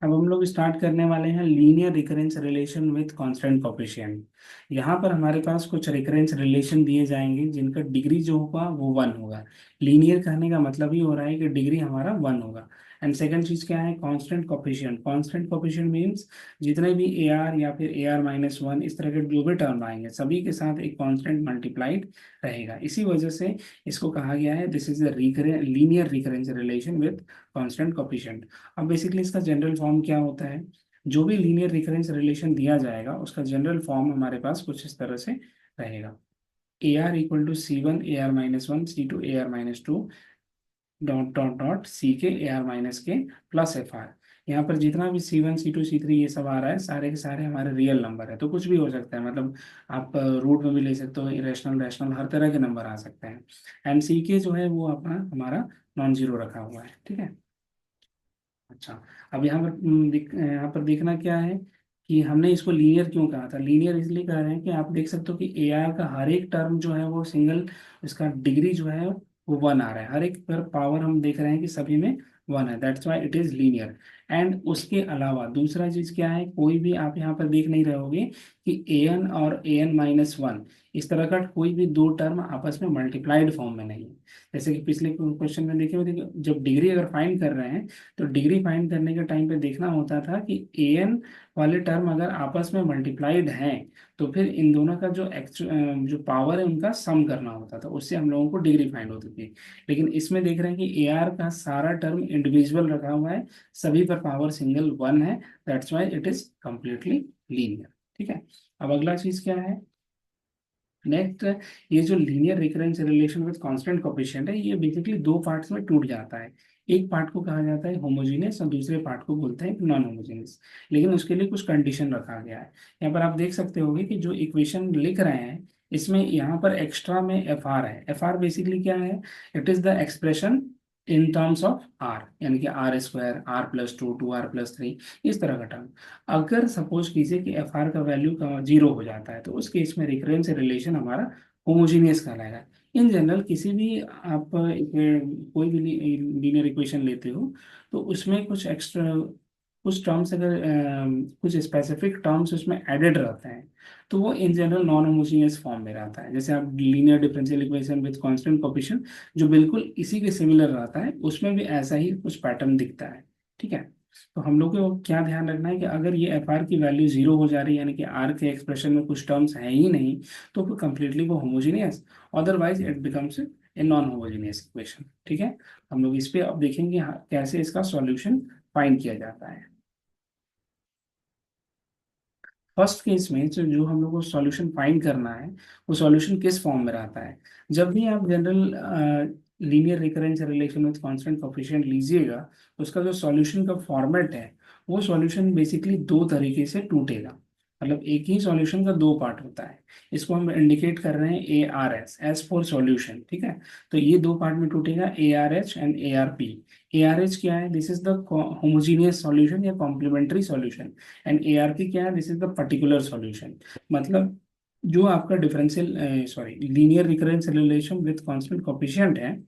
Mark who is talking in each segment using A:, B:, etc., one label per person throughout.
A: अब हम लोग स्टार्ट करने वाले हैं linear recurrence relation with constant coefficient. यहाँ पर हमारे पास कुछ रिकरेंस रिलेशन दिए जाएंगे जिनका डिग्री जो होगा वो वन होगा। लीनियर कहने का मतलब ही हो रहा है कि डिग्री हमारा वन होगा। एंड सेकंड चीज क्या है, constant coefficient. Constant coefficient means जितने भी ए आर या फिर ए आर माइनस वन इस तरह के जो भी टर्म आएंगे सभी के साथ एक कांस्टेंट मल्टीप्लाइड रहेगा। इसी वजह से इसको कहा गया है this is the linear recurrence relation with constant coefficient. अब बेसिकली इसका जनरल फॉर्म क्या होता है, जो भी लीनियर रिकरेंस रिलेशन दिया जाएगा उसका जनरल फॉर्म हमारे पास कुछ इस तरह से रहेगा। A R equal to C one A R minus one C two A R minus two dot dot dot C K A R minus K plus F R. यहाँ पर जितना भी C one C two C three ये सब आ रहा है सारे के सारे हमारे रियल नंबर है, तो कुछ भी हो सकता है, मतलब आप रूट में भी ले सकते हो, इरेशनल रैशनल हर तरह के नंबर आ सकते हैं। एंड सी के जो है वो अपना हमारा नॉन जीरो रखा हुआ है, ठीक है। अच्छा, अब यहाँ पर यहाँ पर देखना क्या है कि हमने इसको लीनियर क्यों कहा था। लीनियर इसलिए कह रहे हैं कि आप देख सकते हो कि ए आर का हर एक टर्म जो है वो सिंगल, इसका डिग्री जो है वो वन आ रहा है, हर एक पर पावर हम देख रहे हैं कि सभी में वन है, that's why it is linear. And उसके अलावा दूसरा चीज क्या है, कोई भी आप यहाँ पर देख नहीं रहे होगे कि ए एन और ए एन माइनस वन इस तरह का कोई भी दो टर्म आपस में मल्टीप्लाइड फॉर्म में नहीं है। जैसे कि पिछले क्वेश्चन में देखे होते कि जब डिग्री अगर फाइंड कर रहे हैं तो डिग्री फाइंड करने के टाइम पे देखना होता था कि ए एन वाले टर्म अगर आपस में मल्टीप्लाइड हैं तो फिर इन दोनों का जो जो पावर है उनका सम करना होता था, उससे हम लोगों को डिग्री फाइंड होती थी। लेकिन इसमें देख रहे हैं कि ए आर का सारा टर्म इंडिविजुअल रखा हुआ है, सभी पर पावर सिंगल वन है, that's why it is completely linear. ठीक है, अब अगला चीज क्या है, नेक्स्ट, ये जो linear recurrence relation with constant coefficient है ये बेसिकली दो पार्ट्स में टूट जाता है। एक पार्ट को कहा जाता है होमोजीनियस और दूसरे पार्ट को बोलते हैं नॉन होमोजीनियस। लेकिन उसके लिए कुछ कंडीशन रखा गया है। यहाँ पर आप देख सकते होंगे कि जो इक्वेशन लिख रहे हैं इसमें यहाँ पर एक्स्ट्रा में एफ आर है। एफ आर बेसिकली क्या है, it is the expression in terms of R, यानी कि R square, R plus two, two R plus three, इस तरह का टर्म। अगर सपोज कीजिए कि एफ आर का वैल्यू का जीरो हो जाता है तो उस केस में रिकरेंस रिलेशन हमारा होमोजीनियस कहलाएगा। इन जनरल किसी भी आप कोई भी लीनियर इक्वेशन लेते हो तो उसमें कुछ एक्स्ट्रा कुछ टर्म्स अगर कुछ स्पेसिफिक टर्म्स उसमें एडेड रहते हैं तो वो in general non homogeneous form में रहता है। जैसे आप linear differential equation with constant coefficient जो बिल्कुल इसी के सिमिलर रहता है उसमें भी ऐसा ही कुछ पैटर्न दिखता है। ठीक है, तो हम लोग को क्या ध्यान रखना है कि अगर ये एफ आर की वैल्यू जीरो हो जा रही है यानी कि आर के एक्सप्रेशन में कुछ टर्म्स है ही नहीं तो फिर कंप्लीटली वो homogeneous, otherwise it becomes a non homogeneous equation. ठीक है, हम लोग इस पे अब देखेंगे कैसे इसका सॉल्यूशन फाइंड किया जाता है। फर्स्ट केस में जो हम लोग को सॉल्यूशन फाइंड करना है वो सॉल्यूशन किस फॉर्म में रहता है। जब भी आप general linear recurrence relation with constant coefficient लीजिएगा तो उसका जो सॉल्यूशन का फॉर्मेट है वो सॉल्यूशन बेसिकली दो तरीके से टूटेगा। मतलब एक ही सॉल्यूशन का दो पार्ट होता है। इसको हम इंडिकेट कर रहे हैं A R S, S for solution. ठीक है, तो ये दो पार्ट में टूटेगा, A R H and A R P. A R H क्या है, this is the homogeneous solution या complementary solution. And A R P क्या है, this is the particular solution. मतलब जो आपका differential sorry linear recurrence relation with constant coefficient है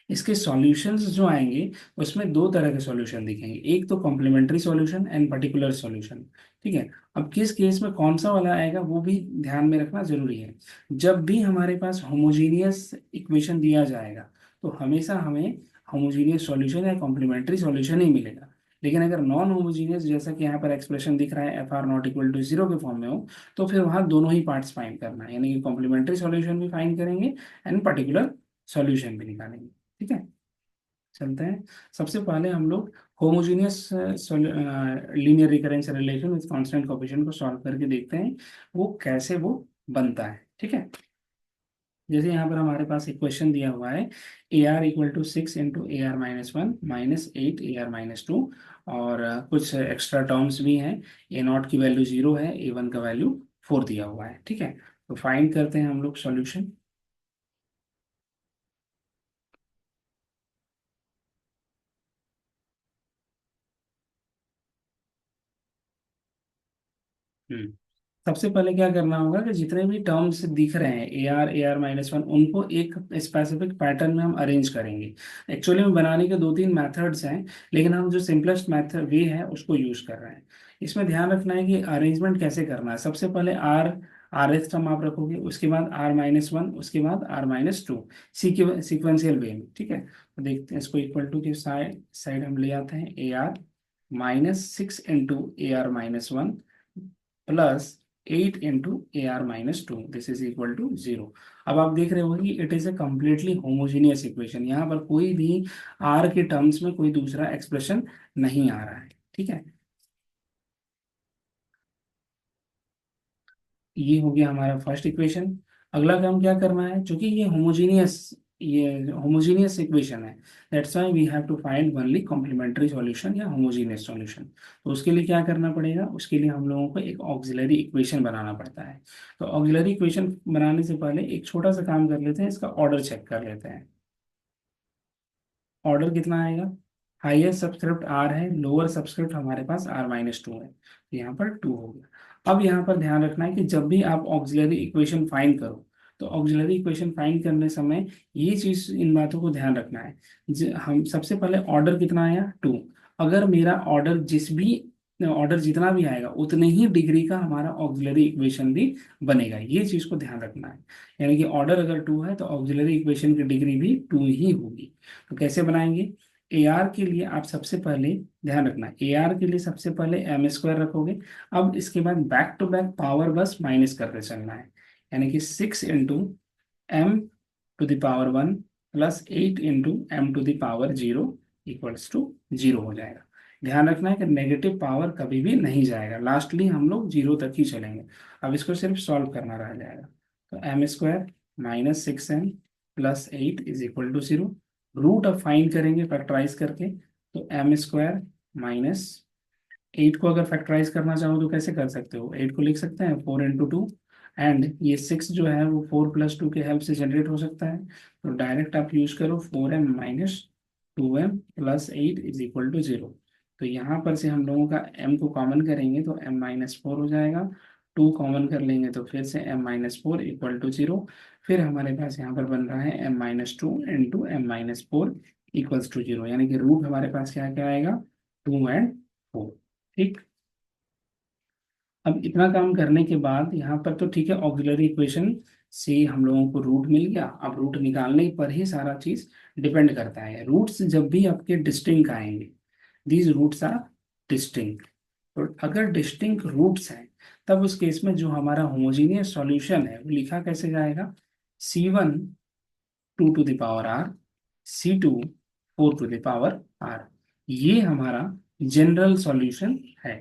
A: इसके सॉल्यूशंस जो आएंगे उसमें दो तरह के सॉल्यूशन दिखेंगे, एक तो complementary solution and particular solution. ठीक है, अब किस केस में कौन सा वाला आएगा वो भी ध्यान में रखना जरूरी है। जब भी हमारे पास होमोजीनियस इक्वेशन दिया जाएगा तो हमेशा हमें होमोजीनियस सॉल्यूशन या कॉम्प्लीमेंट्री सॉल्यूशन ही मिलेगा। लेकिन अगर नॉन होमोजीनियस जैसा कि यहाँ पर एक्सप्रेशन दिख रहा है F R not equal to zero के फॉर्म में हो तो फिर वहाँ दोनों ही पार्ट्स फाइंड करना है, यानी कि कॉम्प्लीमेंट्री सॉल्यूशन भी फाइंड करेंगे एंड पर्टिकुलर सॉल्यूशन भी निकालेंगे। ठीक है, चलते हैं। सबसे पहले हम लोग homogeneous linear recurrence relation with constant coefficient को सॉल्व करके देखते हैं वो कैसे वो बनता है। ठीक है, जैसे यहाँ पर हमारे पास एक क्वेश्चन दिया हुआ है, A R equal to six into A R minus one minus eight A R minus two, और कुछ एक्स्ट्रा टर्म्स भी हैं। ए नॉट की वैल्यू जीरो है, ए वन का वैल्यू फोर दिया हुआ है। ठीक है, तो फाइंड करते हैं हम लोग सॉल्यूशन। सबसे पहले क्या करना होगा कि जितने भी टर्म्स दिख रहे हैं ए आर उनको एक स्पेसिफिक पैटर्न में हम अरेंज करेंगे। एक्चुअली में बनाने के दो तीन मेथड्स हैं, लेकिन हम जो सिंपलेस्ट मेथड वे है उसको यूज कर रहे हैं। इसमें ध्यान रखना है कि अरेंजमेंट कैसे करना है। सबसे पहले आर एस टर्म आप रखोगे, उसके बाद R-1, उसके बाद R-2, सीक्वेंशियल वे में। ठीक है, तो देखते हैं इसको इक्वल टू के साइड साइड हम ले आते हैं। AR-6 into AR-1 plus 8 into AR-2, this is equal to 0। अब आप देख रहे हो कि it is a completely homogeneous equation, यहाँ पर कोई भी आर के टर्म्स में कोई दूसरा एक्सप्रेशन नहीं आ रहा है। ठीक है, ये हो गया हमारा फर्स्ट इक्वेशन। अगला काम क्या करना है, क्योंकि ये होमोजीनियस इक्वेशन है, that's why we have to find only complementary solution या होमोजीनियस सॉल्यूशन। तो उसके लिए क्या करना पड़ेगा, उसके लिए हम लोगों को एक ऑक्सिलरी इक्वेशन बनाना पड़ता है। तो ऑक्सिलरी इक्वेशन बनाने से पहले एक छोटा सा काम कर लेते हैं, इसका ऑर्डर चेक कर लेते हैं। ऑर्डर कितना आएगा, हाईएस्ट सबस्क्रिप्ट आर है, लोअर सबस्क्रिप्ट हमारे पास R-2 है, तो यहाँ पर 2 हो गया। अब यहाँ पर ध्यान रखना है कि जब भी आप ऑक्सिलरी इक्वेशन फाइंड करो, तो ऑक्सिलरी इक्वेशन फाइंड करने समय ये चीज, इन बातों को ध्यान रखना है। हम सबसे पहले ऑर्डर कितना आया, 2। अगर मेरा ऑर्डर जितना भी आएगा उतने ही डिग्री का हमारा ऑक्सिलरी इक्वेशन भी बनेगा, ये चीज को ध्यान रखना है। यानी कि ऑर्डर अगर 2 है तो ऑक्सिलरी इक्वेशन की डिग्री भी 2 ही होगी। तो कैसे बनाएंगे, ए आर के लिए आप सबसे पहले ध्यान रखना, ए आर के लिए सबसे पहले M² रखोगे। अब इसके बाद बैक टू बैक पावर बस माइनस करते चलना है, यानी कि 6 into M⁻1 plus 8 into M⁻0 equals to 0 हो जाएगा। ध्यान रखना है कि नेगेटिव पावर कभी भी नहीं जाएगा, लास्टली हम लोग 0 तक ही चलेंगे। अब इसको सिर्फ सॉल्व करना रह जाएगा। तो M² minus 6M plus 8 is equal to 0। Root अब फाइंड करेंगे फैक्टराइज करके, तो M² माइनस 8 को अगर फैक्टराइज करना चाहो तो कैसे कर सकते हो, 8 को लिख सकते हैं 4 इंटू 2, एंड ये 6 जो है वो 4 + 2 के हेल्प से जनरेट हो सकता है। तो डायरेक्ट आप यूज करो 4M minus 2M plus 8 is equal to 0। तो यहाँ पर से हम लोगों का M को कॉमन करेंगे तो M-4 हो जाएगा, 2 कॉमन कर लेंगे तो फिर से M-4 इक्वल टू 0। फिर हमारे पास यहाँ पर बन रहा है M-2 into M-4 equals to 0, यानी कि रूट हमारे पास क्या क्या आएगा, 2 और 4। ठीक, अब इतना काम करने के बाद यहाँ पर तो ठीक है, ऑक्सिलरी इक्वेशन से हम लोगों को रूट मिल गया। अब रूट निकालने पर ही सारा चीज डिपेंड करता है। रूट्स जब भी आपके डिस्टिंक्ट आएंगे, दीज रूट्स आर डिस्टिंक्ट। तो अगर डिस्टिंक्ट रूट्स हैं, तब उस केस में जो हमारा होमोजीनियस सॉल्यूशन है वो लिखा कैसे जाएगा, C1 2 to the power R, C2 4 to the power R। ये हमारा जनरल सॉल्यूशन है।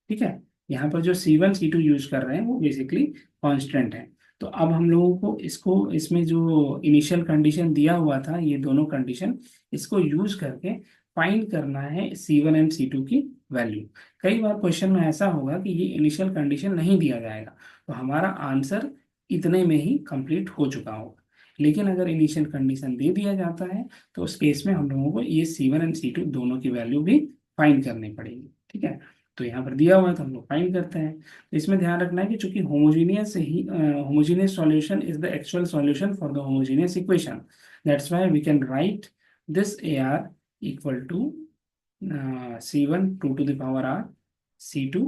A: ठीक है, यहाँ पर जो C1 C2 यूज कर रहे हैं वो बेसिकली कांस्टेंट है। तो अब हम लोगों को इसको, इसमें जो इनिशियल कंडीशन दिया हुआ था, ये दोनों कंडीशन इसको यूज करके फाइंड करना है C1 एंड C2 की वैल्यू। कई बार क्वेश्चन में ऐसा होगा कि ये इनिशियल कंडीशन नहीं दिया जाएगा, तो हमारा आंसर इतने में ही कंप्लीट हो चुका होगा। लेकिन अगर इनिशियल कंडीशन दे दिया जाता है, तो उस केस में हम लोगों को ये C1 एंड C2 दोनों की वैल्यू भी फाइंड करनी पड़ेगी। ठीक है, तो यहाँ पर दिया हुआ है तो हम लोग फाइंड करते हैं। तो इसमें ध्यान रखना है कि चूंकि homogeneous solution is the actual solution for the homogeneous equation, that's why we can write this AR equal to C1 2 to the power R, C2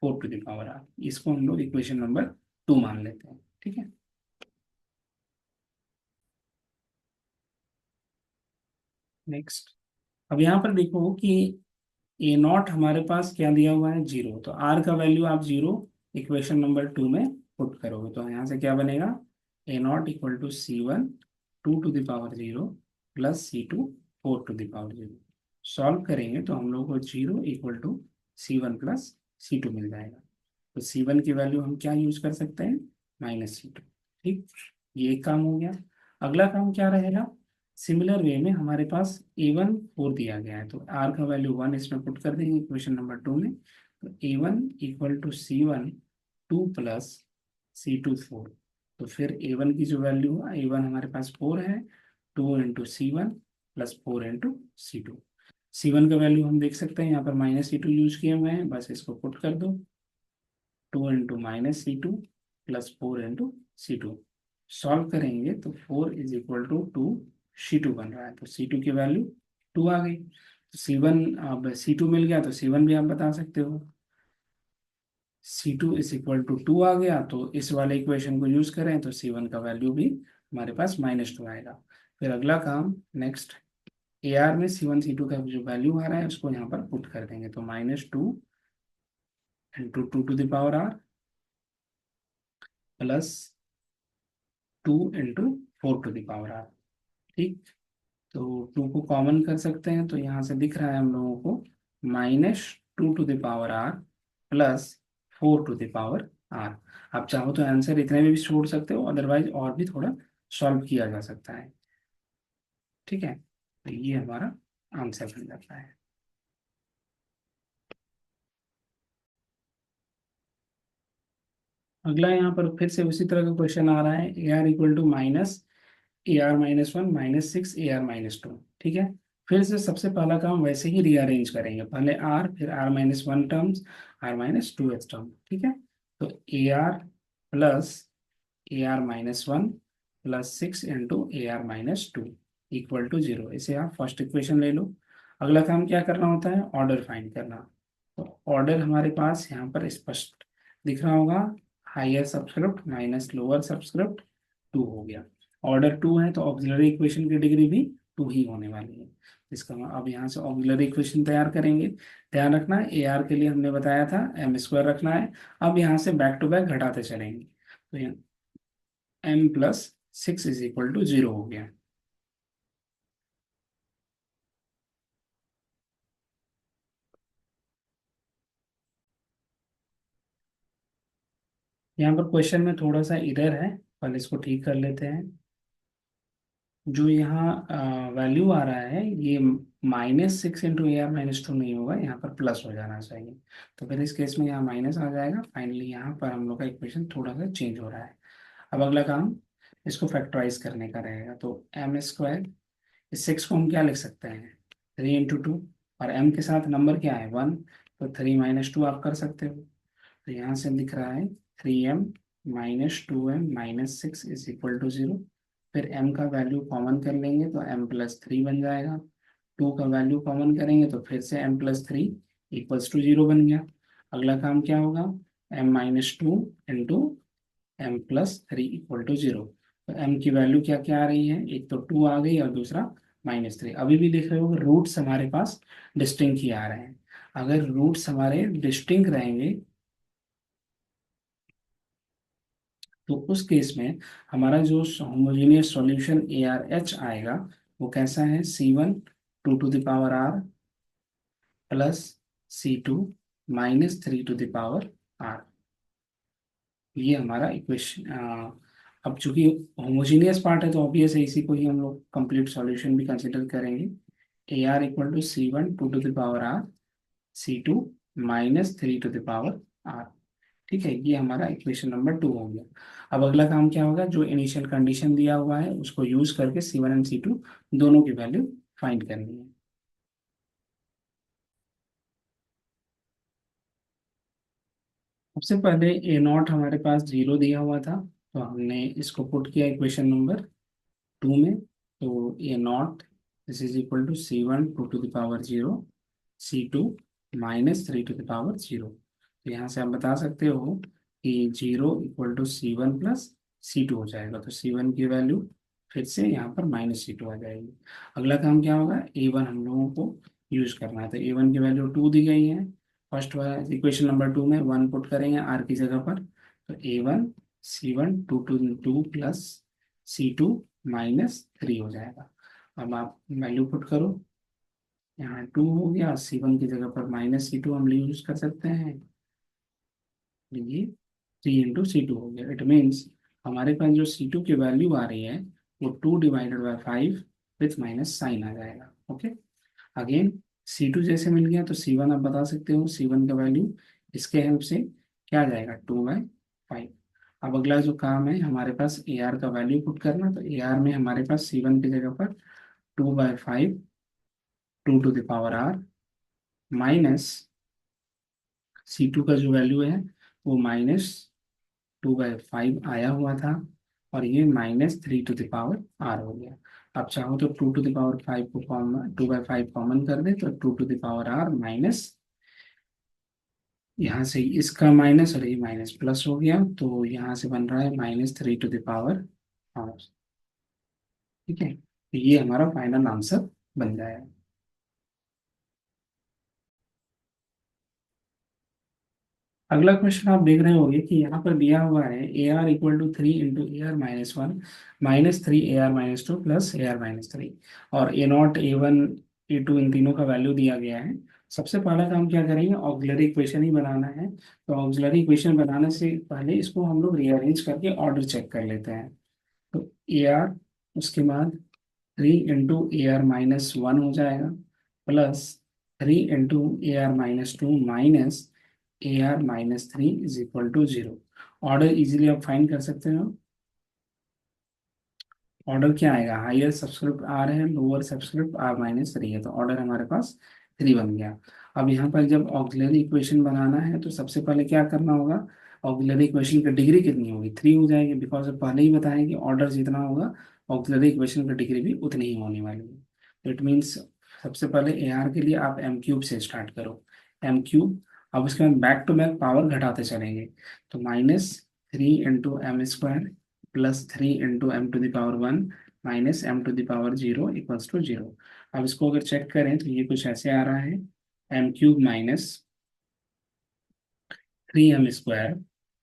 A: 4 to the power R। इसको हम लोग इक्वेशन नंबर 2 मान लेते हैं। ठीक है, next. अब यहाँ पर देखो कि A0 हमारे पास क्या दिया हुआ है, 0, तो R का वैल्यू आप 0 इक्वेशन नंबर 2 में पुट करोगे, तो यहाँ से क्या बनेगा, A0 equal to C1 2 to the power 0 plus C2 4 to the power 0। Solve करेंगे तो हम लोग को 0 equal to C1 plus C2 मिल जाएगा। तो C1 की वैल्यू हम क्या यूज कर सकते हैं, -C2। ठीक, ये एक काम हो गया। अगला काम क्या रहेगा, सिमिलर वे में हमारे पास A1 4 दिया गया है, तो R का वैल्यू 1 इसमें पुट कर देंगे इक्वेशन नंबर 2 में। तो A1 equal to C1 2 plus C2 4। तो फिर A1 की जो वैल्यू है, A1 हमारे पास 4 है, 2 into C1 plus 4 into C2। C1 का वैल्यू हम देख सकते हैं यहाँ पर -C2 यूज किए हुए हैं, बस इसको पुट कर दो। Two into minus C two plus four into C two. Solve करेंगे तो four is equal to two C two बन रहा है, तो सी टू की वैल्यू टू आ गई। तो सी वन, अब सी टू मिल गया तो सी वन भी आप बता सकते हो। C two is equal to two आ गया, तो इस वाले इक्वेशन को यूज करें तो सी वन का वैल्यू भी हमारे पास माइनस टू आएगा। फिर अगला काम नेक्स्ट, ए आर में सी वन सी टू का जो वैल्यू आ रहा है उसको यहाँ पर पुट कर देंगे, तो minus two into two to the power R plus two into four to the power R. ठीक, तो टू को कॉमन कर सकते हैं, तो यहाँ से दिख रहा है हम लोगों को minus two to the power R plus four to the power R. आप चाहो तो आंसर इतने में भी छोड़ सकते हो, अदरवाइज और भी थोड़ा सॉल्व किया जा सकता है। ठीक है, तो ये हमारा आंसर बन जाता है। अगला यहाँ पर फिर से उसी तरह का क्वेश्चन आ रहा है, A R equal to minus A R minus one minus six A R minus two. ठीक है, फिर से सबसे पहला काम वैसे ही रीअरेंज करेंगे, पहले आर फिर R minus one terms, R minus two X term. ठीक है, तो A R plus A R minus one plus six into A R minus two equal to zero. इसे आप फर्स्ट इक्वेशन ले लो। अगला काम क्या करना होता है, ऑर्डर फाइंड करना। तो ऑर्डर हमारे पास यहाँ पर स्पष्ट दिख रहा होगा, higher subscript minus lower subscript two हो गया। ऑर्डर टू है तो ऑक्सिलरी इक्वेशन की डिग्री भी टू ही होने वाली है। इसका अब यहाँ से ऑक्सिलरी इक्वेशन तैयार करेंगे। ध्यान रखना ए आर के लिए हमने बताया था एम स्क्वायर रखना है। अब यहाँ से बैक टू बैक घटाते चलेंगे, तो यहाँ M plus six is equal to zero हो गया। यहाँ पर क्वेश्चन में थोड़ा सा इरर है, पहले इसको ठीक कर लेते हैं। जो यहाँ वैल्यू आ रहा है ये minus six into A R minus to नहीं होगा, यहाँ पर प्लस हो जाना चाहिए। तो फिर इस केस में यहाँ माइनस आ जाएगा। फाइनली यहाँ पर हम लोग का इक्वेशन थोड़ा सा चेंज हो रहा है। अब अगला काम इसको फैक्टराइज करने का रहेगा, तो एम स्क्वायर, इस सिक्स को हम क्या लिख सकते हैं, थ्री इंटू टू, और एम के साथ नंबर क्या है वन, तो थ्री माइनस टू आप कर सकते हो। तो यहाँ से दिख रहा है three M minus two M minus six is equal to zero. फिर m का वैल्यू कॉमन कर लेंगे तो m प्लस थ्री बन जाएगा। टू का वैल्यू कॉमन करेंगे तो फिर से m plus three equals to zero बन गया। अगला काम क्या होगा, m minus two into M plus three equal to zero. तो m की वैल्यू क्या क्या आ रही है, एक तो टू आ गई और दूसरा माइनस थ्री। अभी भी देख रहे हो रूट्स हमारे पास डिस्टिंक्ट ही आ रहे हैं। अगर रूट्स हमारे डिस्टिंक्ट रहेंगे तो उस केस में हमारा जो homogeneous solution A R H आएगा वो कैसा है, C one two to the power R plus C two minus three to the power R. ये हमारा इक्वेशन। अब चूंकि होमोजेनियस पार्ट है तो ऑब्वियस है इसी को ही हम लोग कंप्लीट सॉल्यूशन भी कंसिडर करेंगे। A R equal to C one two to the power R C two minus three to the power R. ठीक है, ये हमारा इक्वेशन नंबर टू हो गया। अब अगला काम क्या होगा, जो इनिशियल कंडीशन दिया हुआ है उसको यूज करके सी वन एंड सी टू दोनों की वैल्यू फाइंड करनी है। सबसे पहले ए नॉट हमारे पास जीरो दिया हुआ था, तो हमने इसको पुट किया इक्वेशन नंबर टू में। तो A not this is equal to C one two to the power zero C two minus three to the power zero. तो यहाँ से आप बता सकते हो कि zero equal to C one plus C two हो जाएगा, तो सी वन की वैल्यू फिर से यहाँ पर माइनस सी टू आ जाएगी। अगला काम क्या होगा, ए वन हम लोगों को यूज करना है, तो ए वन की वैल्यू टू दी गई है। फर्स्ट वाला इक्वेशन नंबर टू में वन पुट करेंगे आर की जगह पर, तो A one C one two two two plus C two minus three हो जाएगा। अब आप वैल्यू पुट करो, यहाँ टू हो गया, सी वन की जगह पर माइनस सी टू हम यूज कर सकते हैं, ये थ्री इंटू सी टू हो गया। इट मीन्स हमारे पास जो सी टू की वैल्यू आ रही है वो two divided by five with minus sign आ जाएगा। ओके, अगेन सी टू जैसे मिल गया तो सी वन आप बता सकते हो, सी वन का वैल्यू इसके हेल्प से क्या आ जाएगा, टू बाई फाइव। अब अगला जो काम है हमारे पास ए आर का वैल्यू पुट करना, तो ए आर में हमारे पास सी वन की जगह पर two by five two to the power R minus C two का जो वैल्यू है वो -2/5 आया हुआ था, और ये -3 टू द पावर r हो गया। आप चाहो तो 2 टू द पावर 5 को कॉमन, 2/5 कॉमन कर दे तो 2 to the power r minus, यहाँ से इसका माइनस और ये माइनस प्लस हो गया, तो यहाँ से बन रहा है -3 टू द पावर r। ठीक है, तो ये हमारा फाइनल आंसर बन जाएगा। अगला क्वेश्चन आप देख रहे होंगे कि यहाँ पर दिया हुआ है AR = 3 × AR-1 -3 AR-2 plus AR-3, और A0 A1 A2 इन तीनों का वैल्यू दिया गया है। सबसे पहला काम क्या करेंगे, ऑक्सिलरी इक्वेशन ही बनाना है। तो ऑक्सिलरी इक्वेशन बनाने से पहले इसको हम लोग रीअरेंज करके ऑर्डर चेक कर लेते हैं। तो AR, उसके बाद 3 × AR-1 हो जाएगा, plus 3 × AR-2 minus AR-3 = 0। Order easily आप फाइंड कर सकते हो। ऑर्डर क्या आएगा, हायर सबस्क्रिप्ट आर है, लोअर सबस्क्रिप्ट R-3 है, तो ऑर्डर हमारे पास 3 बन गया। अब यहाँ पर जब ऑक्सिलरी इक्वेशन बनाना है तो सबसे पहले क्या करना होगा, ऑक्सिलरी इक्वेशन की डिग्री कितनी होगी, 3 हो जाएगी, बिकॉज पहले ही बताया कि ऑर्डर जितना होगा ऑक्सिलरी इक्वेशन की डिग्री भी उतनी ही होने वाली है। तो इट मीन्स सबसे पहले AR के लिए आप m³ से स्टार्ट करो, m³। अब उसके बाद बैक टू बैक पावर घटाते चलेंगे, तो -3 × M² +3 × M⁻1 -M⁻0 = 0। अब इसको अगर चेक करें तो ये कुछ ऐसे आ रहा है, m³ -3m²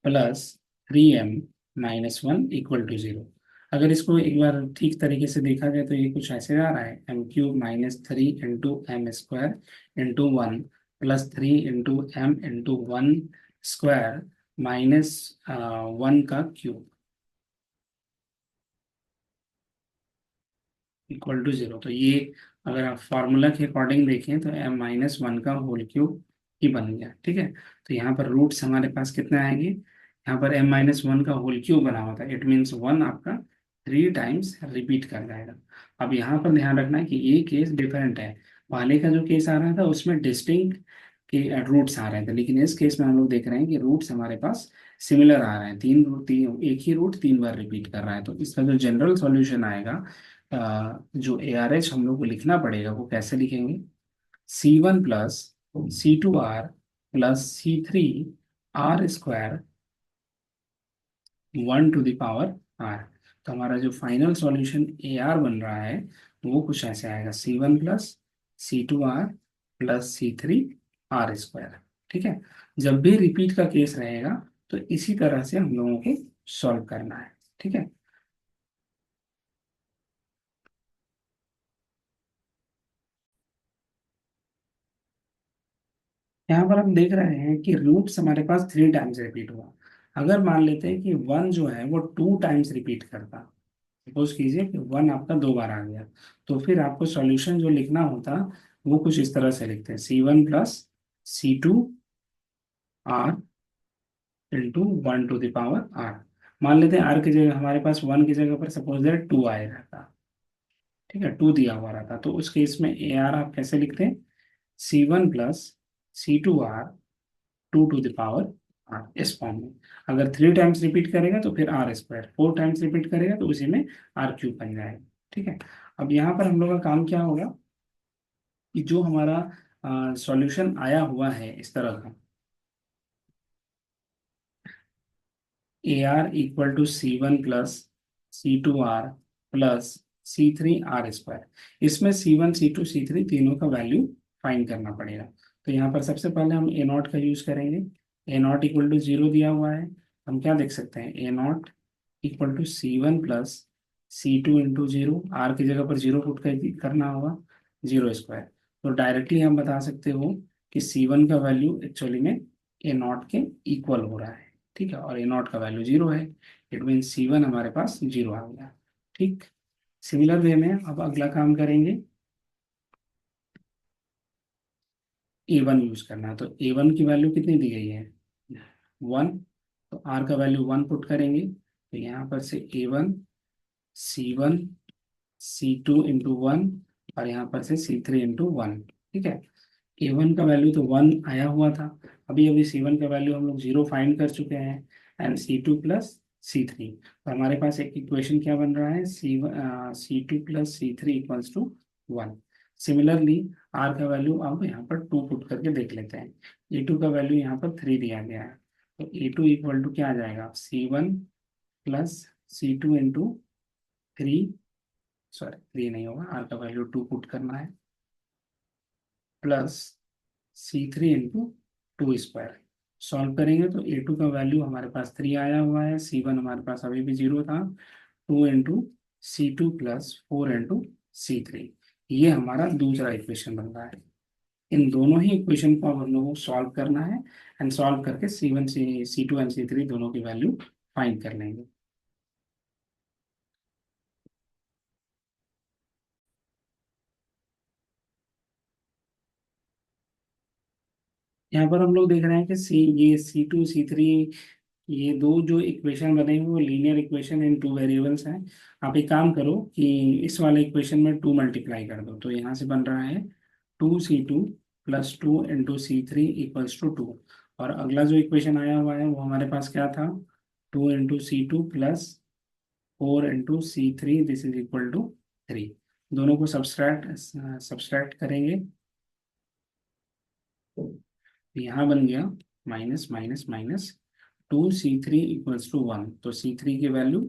A: +3m-1 = 0। अगर इसको एक बार ठीक तरीके से देखा जाए तो ये कुछ ऐसे आ रहा है, m³ -3 × M² × 1 +3 × M × 1² -1 का क्यूब =0। तो ये अगर आप फार्मूला के अकॉर्डिंग देखें तो M-1 का होल क्यूब ही बन गया। ठीक है, तो यहाँ पर रूट्स हमारे पास कितने आएंगे, यहाँ पर M-1 का होल क्यूब बना हुआ था, इट मीन्स 1 आपका 3 टाइम्स रिपीट कर जाएगा। अब यहाँ पर ध्यान रखना है कि ये केस डिफरेंट है। पहले का जो केस आ रहा था उसमें डिस्टिंक्ट के रूट्स आ रहे थे, लेकिन इस केस में हम लोग देख रहे हैं कि रूट्स हमारे पास सिमिलर आ रहे हैं, एक ही रूट 3 बार रिपीट कर रहा है। तो इसका जो जनरल सॉल्यूशन आएगा, जो ARH हम लोग को लिखना पड़ेगा, वो कैसे लिखेंगे, C1 + C2R + C3 R² 1 to the power r। तो हमारा जो फाइनल सॉल्यूशन AR बन रहा है वो कुछ ऐसे आएगा, C1 + C2R + C3 R²। ठीक है, जब भी रिपीट का केस रहेगा तो इसी तरह से हम लोगों को सॉल्व करना है। ठीक है, यहाँ पर हम देख रहे हैं कि रूट्स हमारे पास 3 टाइम्स रिपीट हुआ। अगर मान लेते हैं कि 1 जो है वो 2 टाइम्स रिपीट करता, सपोज कीजिए कि 1 आपका 2 बार आ गया, तो फिर आपको सॉल्यूशन जो लिखना होता वो कुछ इस तरह से लिखते हैं, C1 + C2R × 1 to the power r। मान लेते हैं r की जगह हमारे पास 1 की जगह पर सपोज दैट 2 आया रहता। ठीक है, 2 दिया हुआ रहता, तो उस केस में AR आप कैसे लिखते हैं, C1 + C2R 2 to the power r, इस फॉर्म में। अगर 3 टाइम्स रिपीट करेगा तो फिर R², 4 टाइम्स रिपीट करेगा तो उसी में R³ बन जाएगा। ठीक है, अब यहाँ पर हम लोग का काम क्या होगा कि जो हमारा सॉल्यूशन आया हुआ है इस तरह का, AR = C1 + C2R + C3 R²। इसमें C1 C2 C3 तीनों का वैल्यू फाइंड करना पड़ेगा। तो यहाँ पर सबसे पहले हम A0 का यूज करेंगे। A0 = 0 दिया हुआ है, हम क्या देख सकते हैं, A0 = C1 + C2 × 0, R की जगह पर 0 पुट करना होगा, 0²। तो डायरेक्टली हम बता सकते हो कि C1 का वैल्यू एक्चुअली में A0 के इक्वल हो रहा है। ठीक है, और A0 का वैल्यू 0 है, इट मीन C1 हमारे पास 0 आ गया। ठीक, सिमिलर वे में अब अगला काम करेंगे, A1 यूज करना है। तो A1 की वैल्यू कितनी दी गई है, 1, तो R का वैल्यू 1 पुट करेंगे, तो यहाँ पर से A1 C1 C2 × 1 और यहाँ पर से C3 × 1। ठीक है, A1 का वैल्यू तो 1 आया हुआ था, अभी अभी C1 का वैल्यू हम लोग 0 फाइंड कर चुके हैं, एंड C2 प्लस C3। तो हमारे पास एक इक्वेशन क्या बन रहा है, C2 plus C3 equals to 1। Similarly R का वैल्यू अब यहाँ पर 2 पुट करके देख लेते हैं। A2 का वैल्यू यहाँ पर 3 दिया गया है, तो A2 इक्वल टू क्या आ जाएगा, C1 plus C2 into 3, sorry 3 नहीं होगा, R का वैल्यू 2 पुट करना है, plus C3 into 2 square. Solve करेंगे तो A2 का वैल्यू हमारे पास 3 आया हुआ है, C1 हमारे पास अभी भी 0 था, 2 into C2 plus 4 into C3। ये हमारा दूसरा इक्वेशन बन रहा है। इन दोनों ही इक्वेशन को अब हम लोगों को सॉल्व करना है, एंड सॉल्व करके C2 एंड C3 दोनों की वैल्यू फाइंड कर लेंगे। यहाँ पर हम लोग देख रहे हैं कि ये C2 C3, ये दो जो इक्वेशन बने हुए वो लीनियर इक्वेशन इन 2 वेरिएबल्स हैं। आप एक काम करो कि इस वाले इक्वेशन में 2 मल्टीप्लाई कर दो, तो यहाँ से बन रहा है 2C2 plus 2 into C3 equals to 2। और अगला जो इक्वेशन आया हुआ है वो हमारे पास क्या था, 2 into C2 plus 4 into C3, this is equal to 3। दोनों को सब्सट्रैक्ट सब्सट्रैक्ट करेंगे, तो यहाँ बन गया minus minus minus, 2C3 equals to 1, तो C3 की वैल्यू,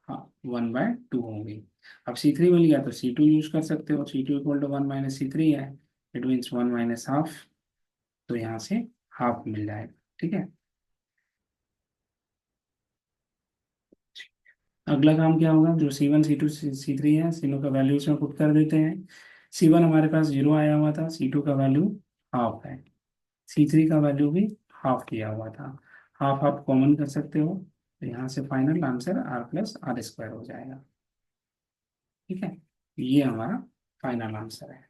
A: हाँ, 1/2 होंगी। अब C3 मिल गया तो C2 यूज कर सकते हो, C2 equal to 1 minus C3 है, इट मीन्स 1 माइनस हाफ, तो यहाँ से हाफ मिल जाएगा। ठीक है, अगला काम क्या होगा, जो C1 C2 C3 है, तीनों का वैल्यू इसमें पुट कर देते हैं। C1 हमारे पास 0 आया हुआ था, C2 का वैल्यू हाफ है, C3 का वैल्यू भी हाफ दिया हुआ था। हाफ हाफ कॉमन कर सकते हो, तो यहाँ से फाइनल आंसर R+R² हो जाएगा। ठीक है, ये हमारा फाइनल आंसर है।